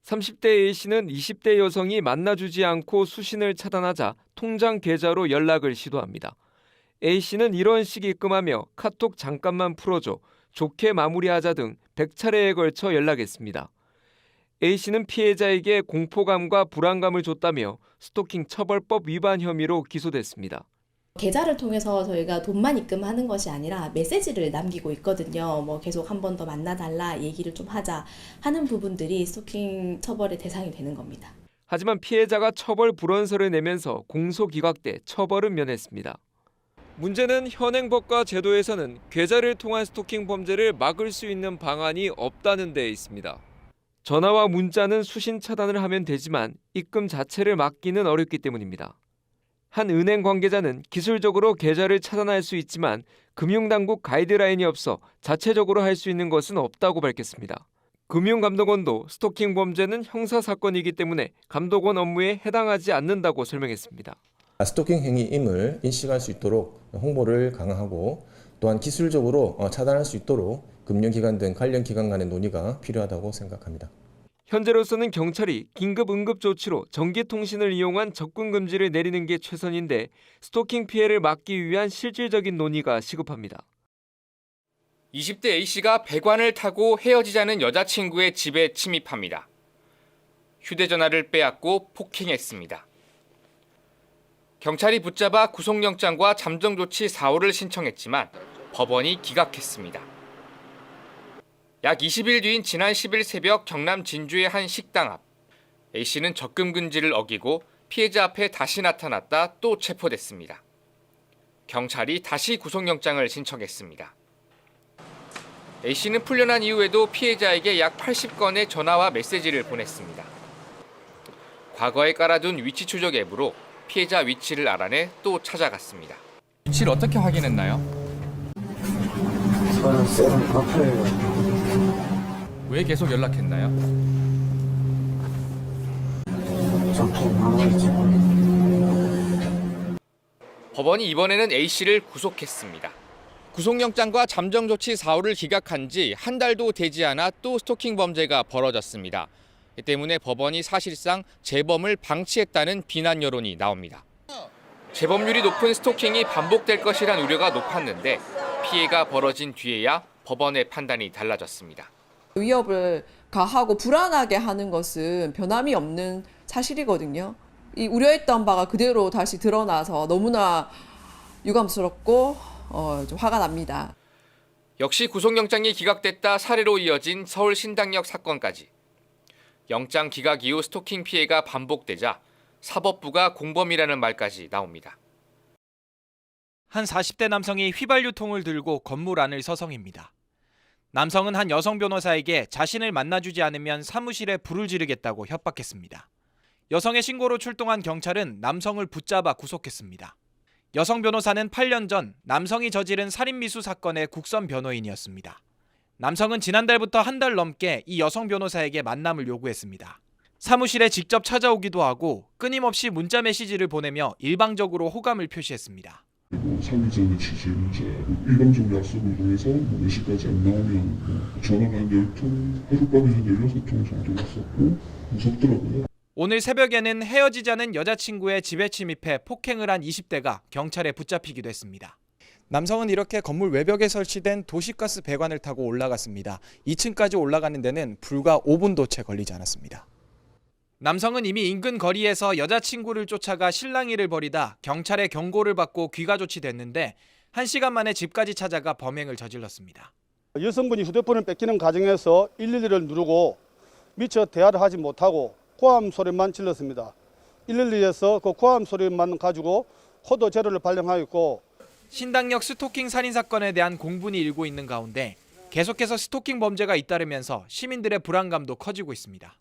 30대 A씨는 20대 여성이 만나주지 않고 수신을 차단하자 통장 계좌로 연락을 시도합니다. A씨는 이런 식 입금하며 카톡 잠깐만 풀어줘, 좋게 마무리하자 등 100차례에 걸쳐 연락했습니다. A씨는 피해자에게 공포감과 불안감을 줬다며 스토킹 처벌법 위반 혐의로 기소됐습니다. 계좌를 통해서 저희가 돈만 입금하는 것이 아니라 메시지를 남기고 있거든요. 계속 한 번 더 만나달라, 얘기를 좀 하자 하는 부분들이 스토킹 처벌의 대상이 되는 겁니다. 하지만 피해자가 처벌 불원서를 내면서 공소 기각돼 처벌은 면했습니다. 문제는 현행 법과 제도에서는 계좌를 통한 스토킹 범죄를 막을 수 있는 방안이 없다는 데 있습니다. 전화와 문자는 수신 차단을 하면 되지만 입금 자체를 막기는 어렵기 때문입니다. 한 은행 관계자는 기술적으로 계좌를 차단할 수 있지만 금융당국 가이드라인이 없어 자체적으로 할 수 있는 것은 없다고 밝혔습니다. 금융감독원도 스토킹 범죄는 형사사건이기 때문에 감독원 업무에 해당하지 않는다고 설명했습니다. 스토킹 행위임을 인식할 수 있도록 홍보를 강화하고 또한 기술적으로 차단할 수 있도록 금융기관 등 관련 기관 간의 논의가 필요하다고 생각합니다. 현재로서는 경찰이 긴급 응급 조치로 전기통신을 이용한 접근 금지를 내리는 게 최선인데 스토킹 피해를 막기 위한 실질적인 논의가 시급합니다. 20대 A씨가 배관을 타고 헤어지자는 여자친구의 집에 침입합니다. 휴대전화를 빼앗고 폭행했습니다. 경찰이 붙잡아 구속영장과 잠정조치 4호를 신청했지만 법원이 기각했습니다. 약 20일 뒤인 지난 10일 새벽 경남 진주의 한 식당 앞. A씨는 접근 금지를 어기고 피해자 앞에 다시 나타났다 또 체포됐습니다. 경찰이 다시 구속영장을 신청했습니다. A씨는 풀려난 이후에도 피해자에게 약 80건의 전화와 메시지를 보냈습니다. 과거에 깔아둔 위치 추적 앱으로 피해자 위치를 알아내 또 찾아갔습니다. 위치를 어떻게 확인했나요? 저는 세븐 카페예요. 왜 계속 연락했나요? 법원이 이번에는 A씨를 구속했습니다. 구속영장과 잠정조치 4호를 기각한 지 한 달도 되지 않아 또 스토킹 범죄가 벌어졌습니다. 이 때문에 법원이 사실상 재범을 방치했다는 비난 여론이 나옵니다. 재범률이 높은 스토킹이 반복될 것이란 우려가 높았는데 피해가 벌어진 뒤에야 법원의 판단이 달라졌습니다. 위협을 가하고 불안하게 하는 것은 변함이 없는 사실이거든요. 이 우려했던 바가 그대로 다시 드러나서 너무나 유감스럽고 좀 화가 납니다. 역시 구속영장이 기각됐다 사례로 이어진 서울 신당역 사건까지. 영장 기각 이후 스토킹 피해가 반복되자 사법부가 공범이라는 말까지 나옵니다. 한 40대 남성이 휘발유통을 들고 건물 안을 서성입니다. 남성은 한 여성 변호사에게 자신을 만나주지 않으면 사무실에 불을 지르겠다고 협박했습니다. 여성의 신고로 출동한 경찰은 남성을 붙잡아 구속했습니다. 여성 변호사는 8년 전 남성이 저지른 살인미수 사건의 국선 변호인이었습니다. 남성은 지난달부터 한 달 넘게 이 여성 변호사에게 만남을 요구했습니다. 사무실에 직접 찾아오기도 하고 끊임없이 문자 메시지를 보내며 일방적으로 호감을 표시했습니다. 사기자의 취지인지 일방적으로 약속을 통해서 몇 시까지 안 나오면 전화가 한 10통, 하룻밤에 한 16통 정도 있었고 무섭더라고요. 오늘 새벽에는 헤어지자는 여자친구의 집에 침입해 폭행을 한 20대가 경찰에 붙잡히기도 했습니다. 남성은 이렇게 건물 외벽에 설치된 도시가스 배관을 타고 올라갔습니다. 2층까지 올라가는 데는 불과 5분도 채 걸리지 않았습니다. 남성은 이미 인근 거리에서 여자친구를 쫓아가 실랑이를 벌이다 경찰의 경고를 받고 귀가 조치됐는데 1시간 만에 집까지 찾아가 범행을 저질렀습니다. 여성분이 휴대폰을 뺏기는 과정에서 112를 누르고 미처 대화를 하지 못하고 고함 소리만 질렀습니다. 112에서 그 고함 소리만 가지고 코드 제로를 발령하였고 신당역 스토킹 살인 사건에 대한 공분이 일고 있는 가운데 계속해서 스토킹 범죄가 잇따르면서 시민들의 불안감도 커지고 있습니다.